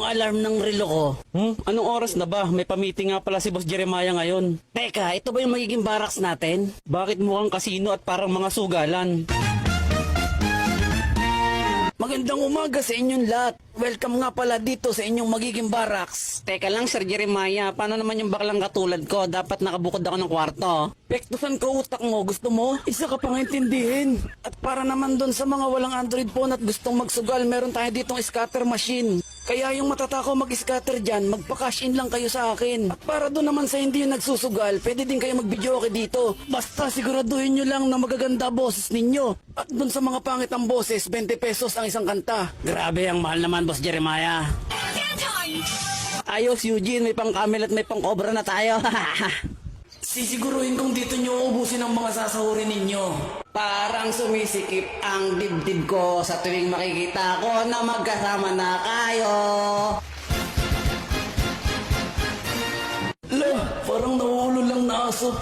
alarm ng relo ko. Anong oras na ba? May pamiting nga pala si Boss Jeremiah ngayon. Teka, ito ba yung magiging barracks natin? Bakit mukhang kasino at parang mga sugalan? Magandang umaga sa inyong lahat. Welcome nga pala dito sa inyong magiging barracks. Teka lang, Sir Jeremiah. Paano naman yung baklang katulad ko? Dapat nakabukod ako ng kwarto. Pektusan ko utak mo, gusto mo? Isa ka pang intindihin. At para naman doon sa mga walang Android phone at gustong magsugal, meron tayo ditong scatter machine. Kaya yung matatakaw mag-scatter dyan, magpa-cash in lang kayo sa akin. At para doon naman sa hindi yung nagsusugal, pwede din kayo mag-videoke dito. Basta siguraduhin nyo lang na magaganda boses ninyo. At doon sa mga pangit ang boses, 20 pesos ang isang kanta. Grabe, ang mahal naman, Boss Jeremiah. Ayos, Eugene. May pang-camel at may pang-cobra na tayo. Sisiguruhin kong dito nyo ubusin ang mga sasahurin ninyo. Parang sumisikip ang dibdib ko sa tuwing makikita ko na magkasama na kayo. Parang nauulo lang na aso.